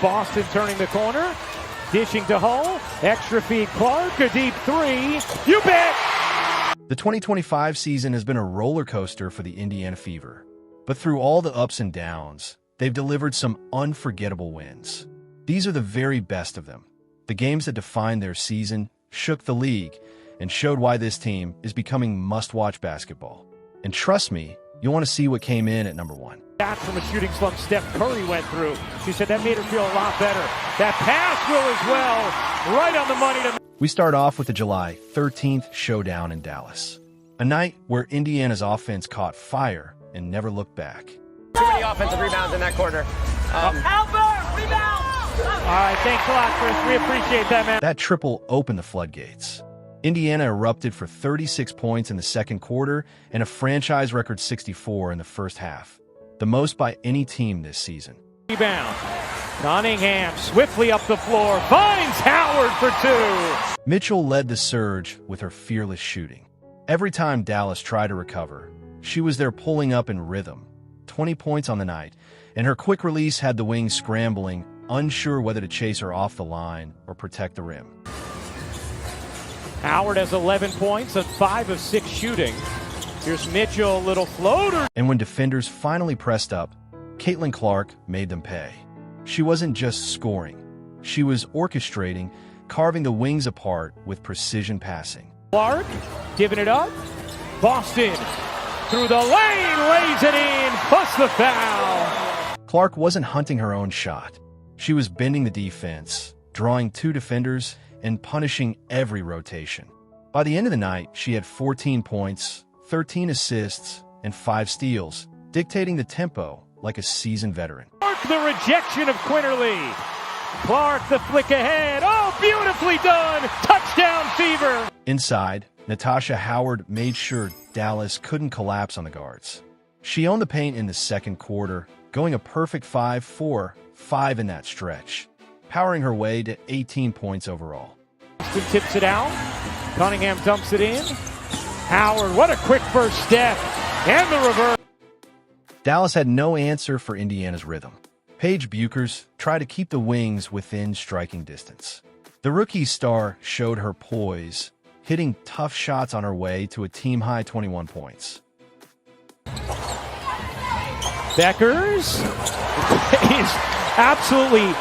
Boston turning the corner. Dishing to Hull. Extra feed Clark. A deep three. You bet! The 2025 season has been a roller coaster for the Indiana Fever. But through all the ups and downs, they've delivered some unforgettable wins. These are the very best of them. The games that defined their season, shook the league, and showed why this team is becoming must-watch basketball. And trust me, you'll want to see what came in at number 1. That from a shooting slump Steph Curry went through. She said that made her feel a lot better. That pass will as well. Right on the money. We start off with the July 13th showdown in Dallas. A night where Indiana's offense caught fire and never looked back. Too many offensive rebounds in that quarter. Outburst! Rebound! All right, thanks a lot, Chris. We appreciate that, man. That triple opened the floodgates. Indiana erupted for 36 points in the second quarter and a franchise record 64 in the first half. The most by any team this season. Rebound. Cunningham swiftly up the floor. Finds Howard for 2. Mitchell led the surge with her fearless shooting. Every time Dallas tried to recover, she was there pulling up in rhythm. 20 points on the night, and her quick release had the wings scrambling, unsure whether to chase her off the line or protect the rim. Howard has 11 points and 5 of 6 shooting. Here's Mitchell, a little floater. And when defenders finally pressed up, Caitlin Clark made them pay. She wasn't just scoring. She was orchestrating, carving the wings apart with precision passing. Clark, giving it up. Boston, through the lane, lays it in, plus the foul. Clark wasn't hunting her own shot. She was bending the defense, drawing 2 defenders, and punishing every rotation. By the end of the night, she had 14 points, 13 assists, and 5 steals, dictating the tempo like a seasoned veteran. Clark, the rejection of Quinterly. Clark, the flick ahead. Oh, beautifully done. Touchdown, Fever. Inside, Natasha Howard made sure Dallas couldn't collapse on the guards. She owned the paint in the second quarter, going a perfect 5-4-5 in that stretch, powering her way to 18 points overall. Boston tips it out. Cunningham dumps it in. Howard, what a quick first step. And the reverse. Dallas had no answer for Indiana's rhythm. Paige Buchers tried to keep the wings within striking distance. The rookie star showed her poise, hitting tough shots on her way to a team-high 21 points. Beckers is absolutely...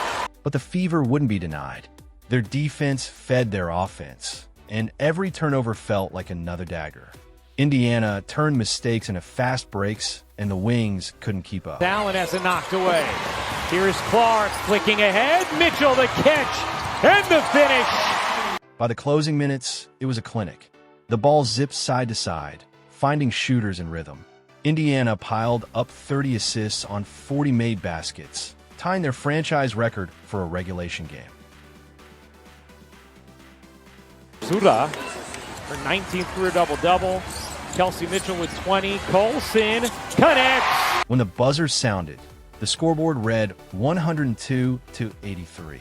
But the Fever wouldn't be denied. Their defense fed their offense, and every turnover felt like another dagger. Indiana turned mistakes into fast breaks, and the wings couldn't keep up. Allen has it knocked away. Here's Clark flicking ahead. Mitchell the catch and the finish. By the closing minutes, it was a clinic. The ball zipped side to side, finding shooters in rhythm. Indiana piled up 30 assists on 40 made baskets, tying their franchise record for a regulation game. Zura, her 19th career double-double. Kelsey Mitchell with 20. Colson connects. When the buzzer sounded, the scoreboard read 102-83.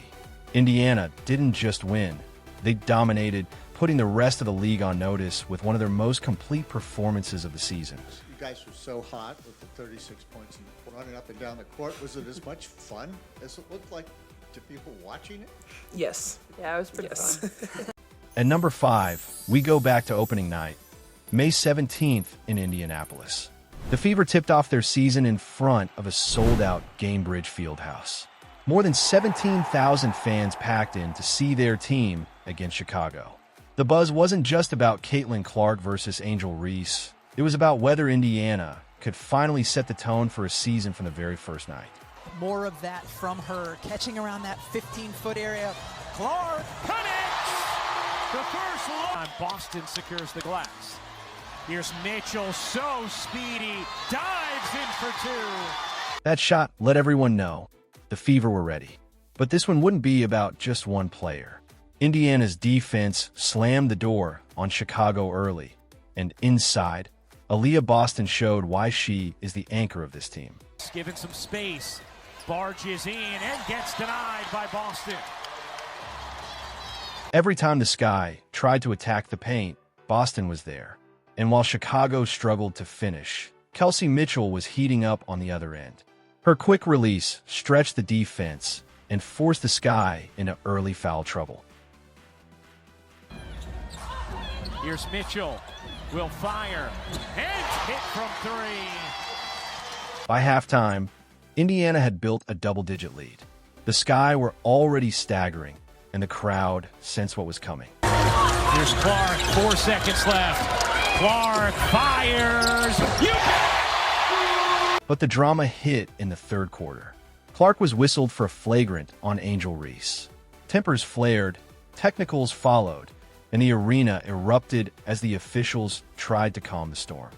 Indiana didn't just win. They dominated, putting the rest of the league on notice with one of their most complete performances of the season. You guys were so hot with the 36 points and running up and down the court. Was it as much fun as it looked like to people watching it? Yes. Yeah, it was pretty fun. At number 5, we go back to opening night, May 17th in Indianapolis. The Fever tipped off their season in front of a sold-out Gainbridge Fieldhouse. More than 17,000 fans packed in to see their team against Chicago. The buzz wasn't just about Caitlin Clark versus Angel Reese. It was about whether Indiana could finally set the tone for a season from the very first night. More of that from her, catching around that 15-foot area. Clark Connects. The first time Boston secures the glass. Here's Mitchell, so speedy, dives in for 2. That shot let everyone know the Fever were ready. But this one wouldn't be about just one player. Indiana's defense slammed the door on Chicago early, and inside, Aaliyah Boston showed why she is the anchor of this team. Given some space, barges in and gets denied by Boston. Every time the Sky tried to attack the paint, Boston was there. And while Chicago struggled to finish, Kelsey Mitchell was heating up on the other end. Her quick release stretched the defense, and forced the Sky into early foul trouble. Here's Mitchell, will fire, and hit from three. By halftime, Indiana had built a double-digit lead. The Sky were already staggering, and the crowd sensed what was coming. Here's Clark, 4 seconds left. Clark fires. But the drama hit in the third quarter. Clark was whistled for a flagrant on Angel Reese. Tempers flared, technicals followed, and the arena erupted as the officials tried to calm the storm.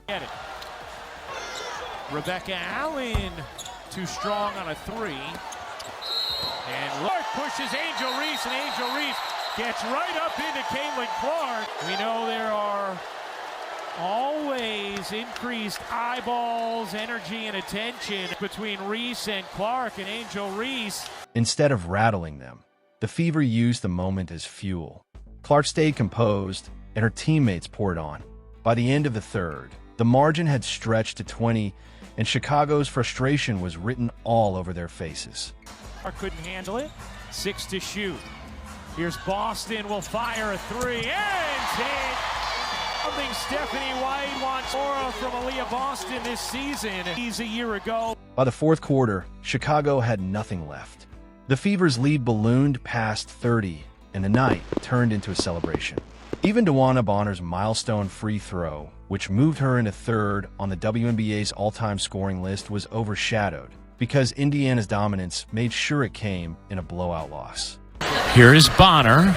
Get it. Rebecca Allen, too strong on a three. And Clark pushes Angel Reese, and Angel Reese gets right up into Caitlin Clark. We know there are always increased eyeballs, energy, and attention between Reese and Clark and Angel Reese. Instead of rattling them, the Fever used the moment as fuel. Clark stayed composed, and her teammates poured on. By the end of the third, the margin had stretched to 20, and Chicago's frustration was written all over their faces. Clark couldn't handle it. 6 to shoot. Here's Boston, will fire a three, and hit. Something Stephanie White wants more from Aaliyah Boston this season. He's a year ago. By the fourth quarter, Chicago had nothing left. The Fever's lead ballooned past 30, and the night turned into a celebration. Even DeWanna Bonner's milestone free throw, which moved her into third on the WNBA's all-time scoring list, was overshadowed because Indiana's dominance made sure it came in a blowout loss. Here is Bonner.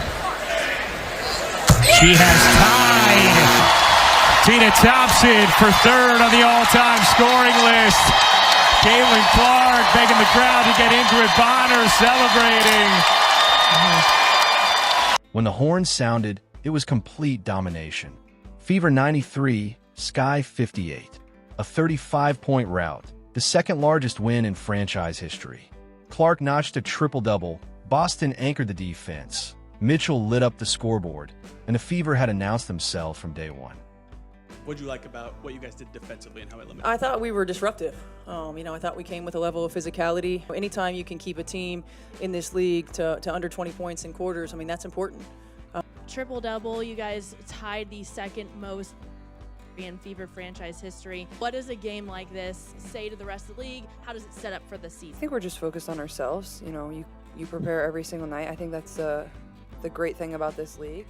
She has tied Tina Thompson for third on the all-time scoring list. Caitlin Clark begging the crowd to get into it. Bonner celebrating. When the horn sounded, it was complete domination. Fever 93, Sky 58. A 35-point rout, the second largest win in franchise history. Clark notched a triple-double. Boston anchored the defense. Mitchell lit up the scoreboard, and the Fever had announced themselves from day one. What did you like about what you guys did defensively and how it limited? I thought we were disruptive. I thought we came with a level of physicality. Anytime you can keep a team in this league to under 20 points in quarters, that's important. Triple-double, you guys tied the second most in Fever franchise history. What does a game like this say to the rest of the league? How does it set up for the season? I think we're just focused on ourselves. You prepare every single night. I think that's the great thing about this league.